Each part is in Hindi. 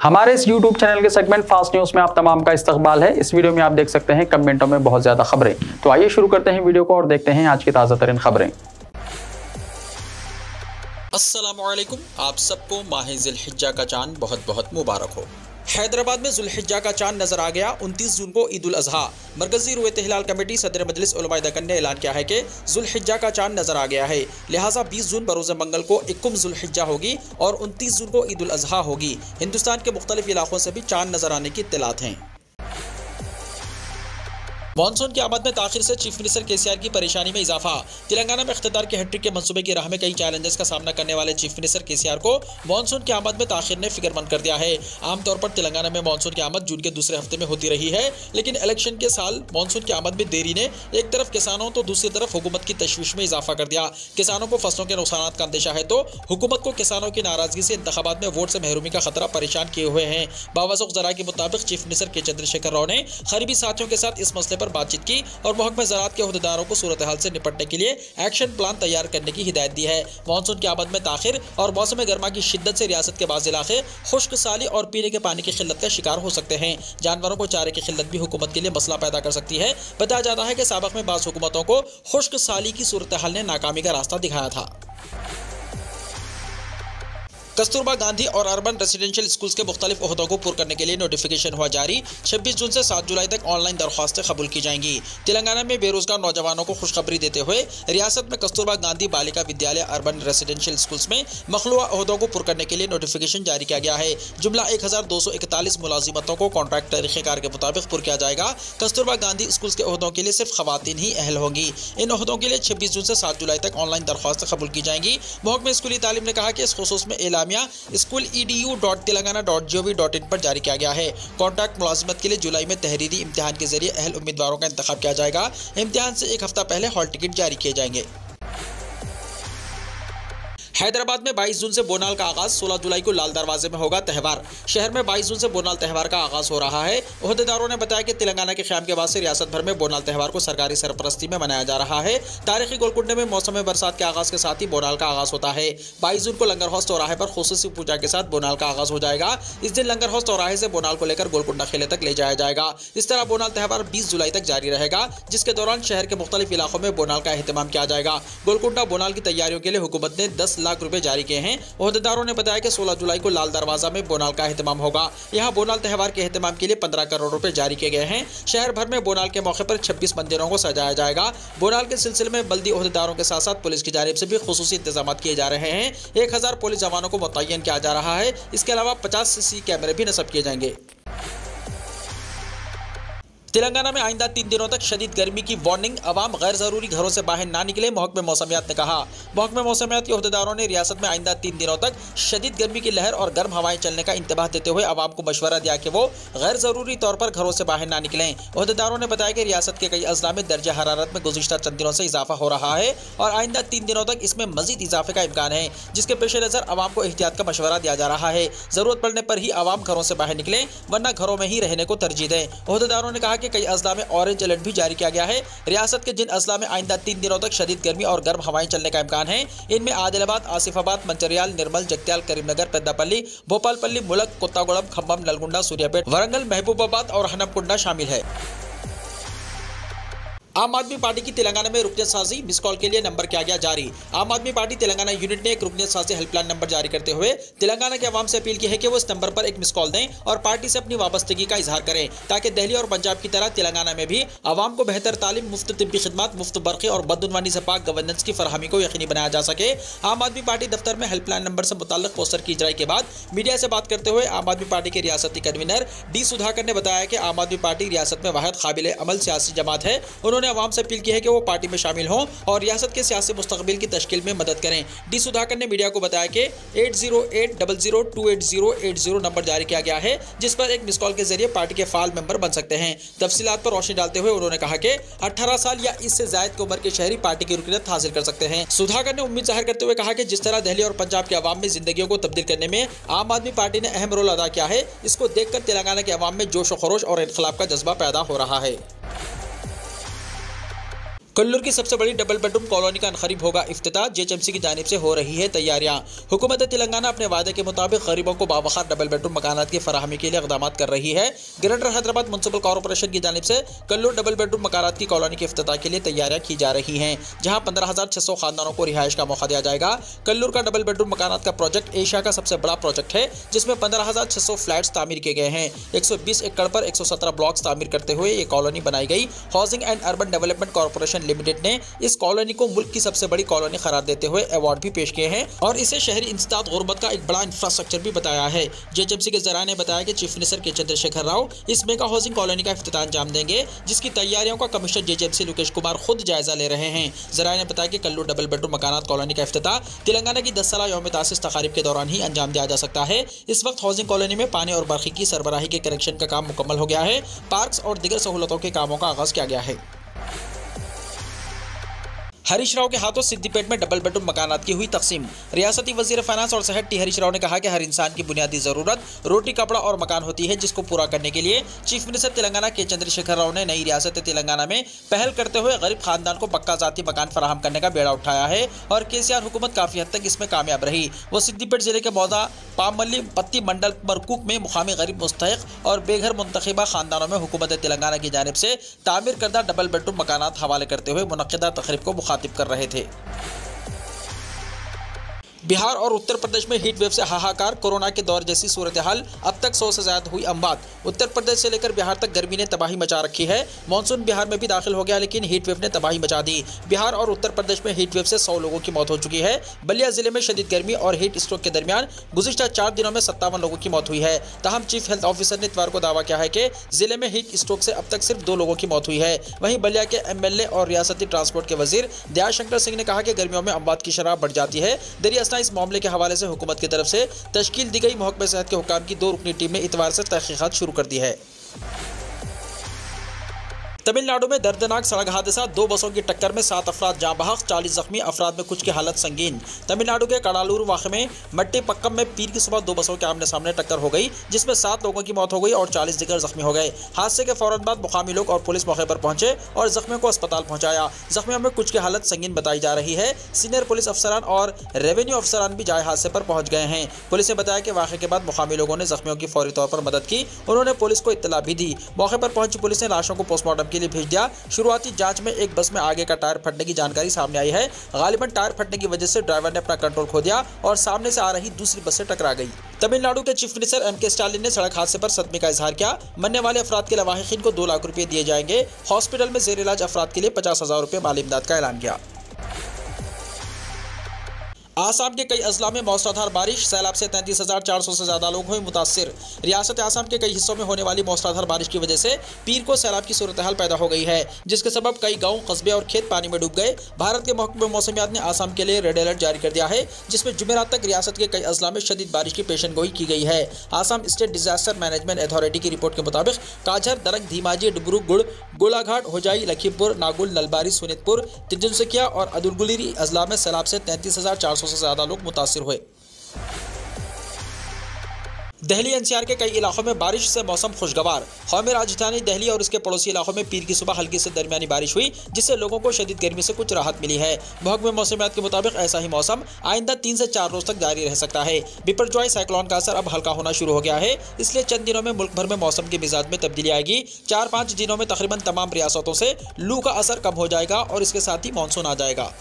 हमारे इस YouTube चैनल के सेगमेंट फास्ट न्यूज में आप तमाम का इस्तकबाल है। इस वीडियो में आप देख सकते हैं कमेंटों में बहुत ज्यादा खबरें। तो आइए शुरू करते हैं वीडियो को और देखते हैं आज की ताज़ा तरीन खबरें। अस्सलामुअलैकुम, आप सबको माह ज़ुल्हिज्जा का चांद बहुत बहुत मुबारक हो। हैदराबाद में ज़ुल्हिज्जा का चांद नजर आ गया। 29 जून को ईद उल अज़हा। मरकजी रुयत हिलाल कमेटी सदर मजलिस उलमा दक्कन ने ऐलान किया है कि ज़ुल्हिज्जा का चांद नजर आ गया है, लिहाजा 20 जून बरोज़ मंगल को इक्कुम ज़ुल्हिज्जा होगी और 29 जून को ईद उल अज़हा होगी। हिंदुस्तान के मुख्तलिफ इलाकों से भी चांद नजर आने की इत्तलात हैं। मानसून की आमद में ताखिर से चीफ मिनिस्टर केसीआर की परेशानी में इजाफा। तेलंगाना में इख्तियार के हैट्रिक के मंसूबे की राह में कई चैलेंजेस का सामना करने वाले चीफ मिनिस्टर केसीआर को मानसून की आमद में ताखिर ने फिक्रमंद कर दिया है। आमतौर पर तेलंगाना में मानसून की आमद जून के दूसरे हफ्ते में होती रही है, लेकिन इलेक्शन के साल मानसून की आमद में देरी ने एक तरफ किसानों तो दूसरी तरफ हुकूमत की तशवीश में इजाफा कर दिया। किसानों को फसलों के नुकसान का अंदेशा है तो हुकूमत को किसानों की नाराजगी से इंतखाबात में वोट से महरूमी का खतरा परेशान किए हुए हैं। बावसूख ज़रा के मुताबिक चीफ मिनिस्टर के चंद्रशेखर राव ने खरीबी साथियों के साथ इस मसले पर बातचीत की और महकमा ज़राअत के अहदेदारों को सूरत हाल से निपटने के लिए एक्शन प्लान तैयार करने की हिदायत दी है। मानसून की आमद में ताखिर और मौसम गर्मा की शिद्दत से रियासत के बाज़ इलाके खुश्क साली और पीने के पानी की किल्लत का शिकार हो सकते हैं। जानवरों को चारे की किल्लत भी हुकूमत के लिए मसला पैदा कर सकती है। बताया जाता है कि साबिक़ में बाज़ हुकूमतों को खुश्क साली की सूरत हाल ने नाकामी का रास्ता दिखाया था। कस्तूरबा गांधी और अर्बन रेसिडेंशियल स्कूल्स के मुख्तलिफ ओहदों को पुर करने के लिए नोटिफिकेशन हुआ जारी। 26 जून से 7 जुलाई तक ऑनलाइन दरख्वास्तें कबूल की जाएंगी। तेलंगाना में बेरोजगार नौजवानों को खुशखबरी देते हुए रियासत में Kasturba Gandhi Balika Vidyalaya urban residential schools में मखलूआ ओहदों को पुर करने के लिए नोटिफिकेशन जारी किया गया है। जुमला 1241 मुलाजिमतों को कॉन्ट्रैक्ट तरीक़ेकार के मुताबिक पुर किया जाएगा। कस्तूरबा गांधी स्कूल्स के ओहदों के लिए सिर्फ खवातीन ही अहल होंगी। इन ओहदों के लिए 26 जून से 7 जुलाई तक ऑनलाइन दरख्वास्तें कबूल की जाएंगी। महकमा स्कूली तालीम ने कहा कि इस खुसूस में एलामिया स्कूल edu.telangana.gov.in पर जारी किया गया है। कॉन्ट्रैक्ट मुलाजिमत के लिए जुलाई में तहरीरी इम्तिहान के जरिए अहल उम्मीदवारों का इंतखाब किया जाएगा। इम्तिहान से एक हफ्ता पहले हॉल टिकट जारी किए जाएंगे। हैदराबाद में 22 जून से बोनाल का आगाज। 16 जुलाई को लाल दरवाजे में होगा त्यौहार। शहर में 22 जून से बोनाल त्यौहार का आगाज हो रहा है। ओहदेदारों ने बताया कि तेलंगाना के क़याम के बाद से रियासत भर में बोनाल त्यौहार को सरकारी सरपरस्ती में मनाया जा रहा है। तारीखी गोलकुंडे में मौसम बरसात के आगाज के साथ ही बोनाल का आगाज होता है। 22 जून को लंगर हौस चौराहे पर खुसूसी पूजा के साथ बोनाल का आगाज हो जाएगा। इस दिन लंगर हौस चौराहे से बोनाल को लेकर गोलकुंडा किले तक ले जाया जाएगा। इस तरह बोनाल त्यौहार 20 जुलाई तक जारी रहेगा, जिसके दौरान शहर के मुख्तलिफ इलाकों में बोनाल का एहतमाम किया जाएगा। गोलकुंडा बोनाल की तैयारियों के लिए हुकूमत ने 10 लाख रुपए जारी किए हैं। ओहदेदारों ने बताया कि 16 जुलाई को लाल दरवाजा में बोनाल का एहतमाम होगा। यहाँ बोनाल त्यौहार के एहतमाम के लिए 15 करोड़ रुपए जारी किए गए हैं। शहर भर में बोनाल के मौके पर 26 मंदिरों को सजाया जाएगा। बोनाल के सिलसिले में बल्दी ओहदेदारों के साथ साथ पुलिस की जानिब से भी खुसूसी इंतजाम किए जा रहे हैं। 1000 पुलिस जवानों को मुतय्यन किया जा रहा है। इसके अलावा 50 CC कैमरे भी नस्ब किए जाएंगे। तेलंगाना में आइंदा 3 दिनों तक शदीद गर्मी की वार्निंग। अवाम गैर ज़रूरी घरों से बाहर ना निकले, महकमे मौसमियात ने कहा। महकमे मौसमियात के ओहदेदारों ने रियासत में आइंदा 3 दिनों तक शदीद गर्मी की लहर और गर्म हवाएं चलने का इंतबाह देते हुए अवाम को मशवरा दिया कि वो गैर ज़रूरी तौर पर घरों से बाहर ना निकलें। ओहदेदारों ने बताया कि रियासत के कई अजला में दर्जा हरारत में गुज़िश्ता चंद दिनों से इजाफा हो रहा है और आइंदा 3 दिनों तक इसमें मजीद इजाफे का इम्कान है, जिसके पेश नज़र अवाम को एहतियात का मशवरा दिया जा रहा है। ज़रूरत पड़ने पर ही अवाम घरों से बाहर निकलें, वरना घरों में ही रहने को तरजीह दें। ओहदेदारों ने कहा कि कई अजला में ऑरेंज अलर्ट भी जारी किया गया है। रियासत के जिन अजला में आइंदा 3 दिनों तक शदीद गर्मी और गर्म हवाएं चलने का इम्कान है, इनमें आदिलाबाद, आसिफाबाद, मंचिर्याल, निर्मल, जगत्याल, करीमनगर, पेद्दापल्ली, भोपालपल्ली, मुलक, कोत्तागुड़म, खम्मम, नलगुंडा, सूर्यापेट, वरंगल, महबूबाबाद और हनमकुंडा शामिल है। आम आदमी पार्टी की तेलंगाना में रुकनियत साजी। मिस कॉल के लिए नंबर किया गया जारी। आम आदमी पार्टी तेलंगाना यूनिट ने एक रुकनियत साजी हेल्पलाइन नंबर जारी करते हुए तेलंगाना के अवाम से अपील की है कि वो इस नंबर पर एक मिस कॉल दें और पार्टी से अपनी वाबस्तगी का इजहार करें, ताकि दिल्ली और पंजाब की तरह तेलंगाना में भी अवाम को बेहतर तालीम, मुफ्त तिब्बी खिदमत, मुफ्त बरक़ी और बदउनवानी से पाक गवर्नेंस की फरहमी को यकीनी बनाया जा सके। आम आदमी पार्टी दफ्तर में हेल्पलाइन नंबर से मुताल्लिक़ पोस्टर की इजराई के बाद मीडिया से बात करते हुए आम आदमी पार्टी के रियासती कन्वीनर D सुधाकर ने बताया कि आम आदमी पार्टी रियासत में वाहिद काबिल अमल सियासी जमात है। उन्होंने अवाम से अपील की है कि वो पार्टी में शामिल हों और रियासत के सियासी मुस्तकबिल की तश्कील में मदद करें। D सुधाकर ने मीडिया को बताया कि 8080028080 नंबर जारी किया गया है, जिस पर एक मिस कॉल के जरिए पार्टी के फाल मेंबर बन सकते हैं। तफसीलात पर रोशनी डालते हुए उन्होंने कहा कि 18 साल या इससे जायद की उम्र के शहरी पार्टी की रुकनियत हासिल कर सकते हैं। सुधाकर ने उम्मीद जाहिर करते हुए कहा कि जिस तरह दिल्ली और पंजाब के अवाम में जिंदगियों को तब्दील करने में आम आदमी पार्टी ने अहम रोल अदा किया है, इसको देखकर तेलंगाना के अवाम में जोश व खरोश और इनकलाब का जज्बा पैदा हो रहा है। कल्लूर की सबसे बड़ी डबल बेडरूम कॉलोनी का अनकरीब होगा इफ्तिताह। जेएचएमसी की जानिब से हो रही है तैयारियां। हुकूमत तेलंगाना अपने वादे के मुताबिक गरीबों को बावखार डबल बेडरूम मकानात की फराहमी के लिए इक़दाम कर रही है। ग्रेटर हैदराबाद म्युनिसिपल कॉर्पोरेशन की जानिब से कल्लूर डबल बेडरूम मकानात की कॉलोनी के इफ्तिताह के लिए तैयारियां की जा रही हैं, जहां 15,600 खानदानों को रिहाइश का मौका दिया जाएगा। कल्लूर का डबल बेडरूम मकानात का प्रोजेक्ट एशिया का सबसे बड़ा प्रोजेक्ट है, जिसमें 15,600 फ्लैट्स तामीर किए गए हैं। 120 एकड़ पर 117 ब्लॉक्स तामीर करते हुए ये कॉलोनी बनाई गई। Housing and urban development corporation limited ने इस कॉलोनी को मुल्क की सबसे बड़ी कॉलोनी करार देते हुए अवार्ड भी पेश किए हैं और इसे शहरी इंसदाद गुर्बत का एक बड़ा इंफ्रास्ट्रक्चर भी बताया है। जेएचएमसी के जराये ने बताया कि चीफ मिनिस्टर के चंद्रशेखर राव इस मेगा हाउसिंग कॉलोनी का इफ्तिताह अंजाम देंगे, जिसकी तैयारियों का कमिश्नर जेएचएमसी लोकेश कुमार खुद जायजा ले रहे हैं। जराये ने बताया कि कल्लूर डबल बेडरूम मकानात कॉलोनी का इफ्तिताह तेलंगाना की 10 साला यौम तासीस तकारीब के दौरान ही अंजाम दिया जा सकता है। इस वक्त हाउसिंग कॉलोनी में पानी और बर्फी की सरबराही के कनेक्शन का काम मुकम्मल हो गया है। पार्क्स और दीगर सहूलतों के कामों का आगाज किया गया है। हरीश राव के हाथों सिद्दीपेट में डबल बेडरूम मकानात की हुई तकसीम। रियासती वजीर फाइनेंस और सेहत टी हरीश राव ने कहा कि हर इंसान की बुनियादी जरूरत रोटी, कपड़ा और मकान होती है, जिसको पूरा करने के लिए चीफ मिनिस्टर तेलंगाना के चंद्रशेखर राव ने नई रियासत तेलंगाना में पहल करते हुए गरीब खानदान को पक्का जाती मकान फराहम करने का बेड़ा उठाया है और केसीआर हुकूमत काफी हद तक इसमें कामयाब रही। वो सिद्दीपेट जिले के मौदा पामल्ली पत्ती मंडल मरकूक में मुकामी गरीब मुस्तहिक और बेघर मुंतखबा खानदानों में हुकूमत तेलंगाना की जानिब से तामीर करदा डबल बेडरूम मकानात हवाले करते हुए मुनक्किदा तकरीब को मुखातिब कर रहे थे। बिहार और उत्तर प्रदेश में हीट वेव से हाहाकार। कोरोना के दौर जैसी सूरत हाल। अब तक 100 से ज्यादा हुई अमवात। उत्तर प्रदेश से लेकर बिहार तक गर्मी ने तबाही मचा रखी है। मानसून बिहार में भी दाखिल हो गया, लेकिन हीट वेव ने तबाही मचा दी। बिहार और उत्तर प्रदेश में हीट वेव से 100 लोगों की मौत हो चुकी है। बलिया जिले में शदीद गर्मी और हीट स्ट्रोक के दरमियान गुज़िश्ता 4 दिनों में 57 लोगों की मौत हुई है। ताहम चीफ हेल्थ ऑफिसर ने इतवार को दावा किया है कि जिले में हीट स्ट्रोक से अब तक सिर्फ 2 लोगों की मौत हुई है। वहीं बलिया के एमएलए और रियासती ट्रांसपोर्ट के वजीर दयाशंकर सिंह ने कहा कि गर्मियों में अमवात की शरह बढ़ जाती है। दरियासना इस मामले के हवाले से हुकूमत की तरफ से तश्कील दी गई महकमे सेहत के हुकाम की 2 रुकनी टीम ने इतवार से तहकीकात शुरू कर दी है। तमिलनाडु में दर्दनाक सड़क हादसा। 2 बसों की टक्कर में 7 अफराद जाँ बहक, 40 जख्मी। अफराद में कुछ की हालत संगीन। तमिलनाडु के कडालूर वाक़े में मट्टीपक्कम में पीर की सुबह 2 बसों के आमने सामने टक्कर हो गई, जिसमें 7 लोगों की मौत हो गई और 40 दीगर जख्मी हो गए। हादसे के फौरन बाद मुकामी लोग और पुलिस मौके पर पहुंचे और जख्मियों को अस्पताल पहुंचाया। जख्मियों में कुछ की हालत संगीन बताई जा रही है। सीनियर पुलिस अफसरान और रेवेन्यू अफसरान भी जाए हादसे पर पहुंच गए हैं। पुलिस ने बताया कि वाक़े के बाद मुकामी लोगों ने जख्मियों की फौरी तौर पर मदद की। उन्होंने पुलिस को इत्तला भी दी। मौके पर पहुंची पुलिस ने लाशों को पोस्टमार्टम के लिए भेज दिया। शुरुआती जांच में एक बस में आगे का टायर फटने की जानकारी सामने आई है। गालिबन टायर फटने की वजह से ड्राइवर ने अपना कंट्रोल खो दिया और सामने से आ रही दूसरी बस से टकरा गई। तमिलनाडु के चीफ मिनिस्टर एम के स्टालिन ने सड़क हादसे पर सदमे का इजहार किया। मरने वाले अफराद के लवाहिकीन को 2 लाख रुपए दिए जाएंगे। हॉस्पिटल में जेर इलाज अफराद के लिए 50,000 रुपए माली इमदाद का ऐलान किया। आसाम के कई अजला में मौसलाधार बारिश। सैलाब से 33,400 से ज्यादा लोग हुए मुतासिर। रियासत आसाम के कई हिस्सों में होने वाली मौसलाधार बारिश की वजह से पीर को सैलाब की सूरत हाल पैदा हो गई है, जिसके सबब कई गांव, कस्बे और खेत पानी में डूब गए। भारत के महकमे मौसमियात ने आसाम के लिए रेड अलर्ट जारी कर दिया है, जिसमें जुमेरात तक रियासत के कई अजला में शदीद बारिश की पेशन गोई की गई है। Assam state disaster management authority की रिपोर्ट के मुताबिक काझर, दरंग, धीमाजी, डिब्रूगढ़, गोलाघाट, होजाई, लखीमपुर, नागुल, नलबारी, सोनितपुर, तिनसुकिया और अदुलगुरी अजला में सैलाब से 33,400 से ज्यादा लोग मुतासिर हुए। दिल्ली एनसीआर के कई इलाकों में बारिश से मौसम खुशगवार। कौमी राजधानी दिल्ली और इसके पड़ोसी इलाकों में पीर की सुबह हल्की से दरमियानी बारिश हुई, जिससे लोगों को शदीद गर्मी से कुछ राहत मिली है। महकमे मौसमियात के मुताबिक ऐसा ही मौसम आइंदा 3 से 4 रोज तक जारी रह सकता है। बिपरजॉय साइक्लोन का असर अब हल्का होना शुरू हो गया है, इसलिए चंद दिनों में मुल्क भर में मौसम के मिजाज में तब्दीली आएगी। 4-5 दिनों में तकरीबन तमाम रियासतों से लू का असर कम हो जाएगा और इसके साथ ही मानसून आ जाएगा।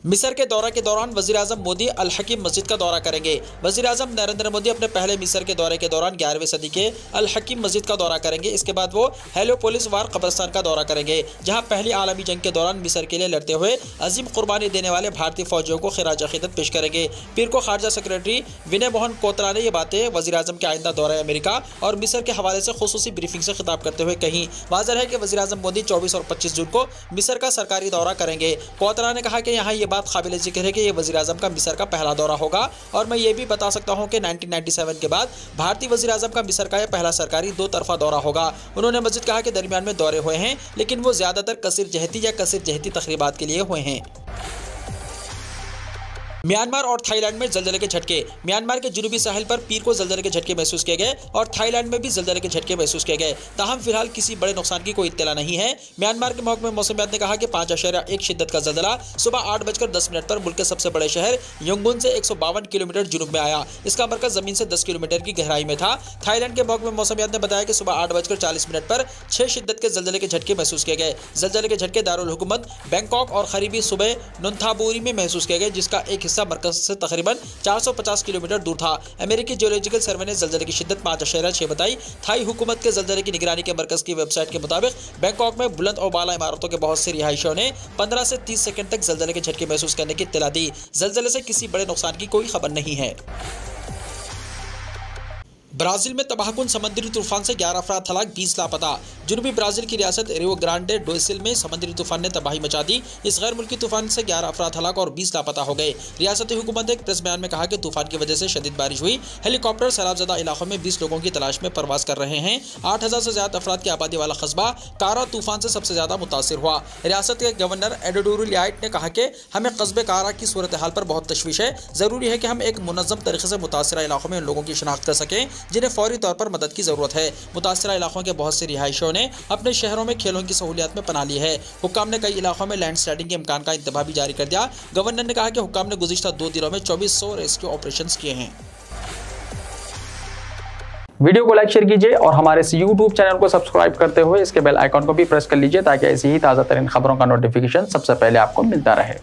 मिस्र के दौरे के दौरान वज़ीर-ए-आज़म मोदी अल हकीम मस्जिद का दौरा करेंगे। वज़ीर-ए-आज़म नरेंद्र मोदी अपने पहले मिस्र के दौरे के दौरान 11वीं सदी के अल हकीम मस्जिद का दौरा करेंगे। इसके बाद वो हेलियोपोलिस वार कब्रिस्तान का दौरा करेंगे, जहां पहली आलमी जंग के दौरान मिस्र के लिए लड़ते हुए अजीम कुर्बानी देने वाले भारतीय फौजियों को खिराज अकीदत पेश करेंगे। पीर को खारजा सेक्रेटरी विनय मोहन कोत्रा ने ये बातें वज़ीर-ए-आज़म के आइंदा दौरे अमेरिका और मिस्र के हवाले से खुसूसी ब्रीफिंग से खिताब करते हुए कहीं। वाज़ेह है कि वज़ीर-ए-आज़म मोदी 24 और 25 जून को मिस्र का सरकारी दौरा करेंगे। कोत्रा ने कहा कि यहाँ ये बात काबिल जिक्र कि ये वज़ीर-ए-आज़म का मिस्र का पहला दौरा होगा और मैं ये भी बता सकता हूं कि 1997 के बाद भारतीय वज़ीर-ए-आज़म का मिस्र का यह पहला सरकारी 2 तरफा दौरा होगा। उन्होंने मज़ीद कहा कि दरमियान में दौरे हुए हैं, लेकिन वो ज़्यादातर कसीर जहती या कसीर जहती तकरीबात के लिए हुए हैं। म्यांमार और थाईलैंड में जलजले के झटके। म्यांमार के जुनूबी साहिल पर पीर को जलजले के झटके महसूस किए गए और थाईलैंड में भी जलजले के झटके महसूस किए गए। ताहम फिलहाल किसी बड़े नुकसान की कोई इत्तला नहीं है। म्यांमार के महकमे मौसमियात ने कहा कि 5.1 शिद्दत का जलजला सुबह 8:10 पर मुल्क के सबसे बड़े शहर यंगून से 152 किलोमीटर जुनूब में आया। इसका मरकज जमीन से 10 किलोमीटर की गहराई में था। थाईलैंड के महकमे मौसमियात ने बताया कि सुबह 8:40 पर 6 शिद्दत के जलजले के झटके महसूस किए गए। जलजले के झटके दारुल हुकूमत बैंकॉक और करीबी सूबे नुंथाबोरी में महसूस किए गए, जिसका एक हिस्सा मरकज से तकरीबन 450 किलोमीटर दूर था। अमेरिकी जियोलॉजिकल सर्वे ने जलजले की शिद्दत 5.6 बताई। थाई हुकूमत के जलजले की निगरानी के मरकज की वेबसाइट के मुताबिक बैंकॉक में बुलंद और बाला इमारतों के बहुत से रिहायशियों ने 15 से 30 सेकंड तक जलजले के झटके महसूस करने की इत्तला दी। जलजले से किसी बड़े नुकसान की कोई खबर नहीं है। ब्राजील में तबाहकुन समुद्री तूफान से 11 अफराद हलाक, 20 लापता। जुनूबी ब्राजील की रियासत रियो ग्रांडे डो सुल में समुद्री तूफान ने तबाही मचा दी। इस गैर मुल्की तूफान से 11 अफराद हलाक और 20 लापता हो गए। रियासती हुकूमत ने एक प्रेस बयान में कहा कि तूफान की वजह से शदीद बारिश हुई। हेलीकॉप्टर सैलाबज़दा इलाकों में 20 लोगों की तलाश में परवाज कर रहे हैं। 8000 से ज्यादा अफराद की आबादी वाला कस्बा कारा तूफान से सबसे ज्यादा मुतासिर हुआ। रियासत के गवर्नर एडोडोरो लियाइट ने कहा कि हमें कस्बे कारा की सूरत हाल पर बहुत तशवीश है। जरूरी है कि हम एक मुनज़्ज़म तरीके से मुतासिरा इलाकों में उन लोगों की शनाख्त कर सकें जिन्हें फौरी तौर पर मदद की जरूरत है। मुतासिरा इलाकों के बहुत से रिहायशियों ने अपने शहरों में खेलों की सहूलियत में पनाह ली है। हुक्काम ने कई इलाकों में लैंडस्लाइडिंग के इम्कान का इंतबाह भी जारी कर दिया। गवर्नर ने कहा कि हुक्काम ने गुज़िश्ता 2 दिनों में 2400 रेस्क्यू ऑपरेशंस किए हैं। वीडियो को लाइक शेयर कीजिए और हमारे इस YouTube चैनल को सब्सक्राइब करते हुए इसके बेल आइकॉन को भी प्रेस कर लीजिए ताकि ऐसी ही ताज़ा तरीन खबरों का नोटिफिकेशन सबसे पहले आपको मिलता रहे।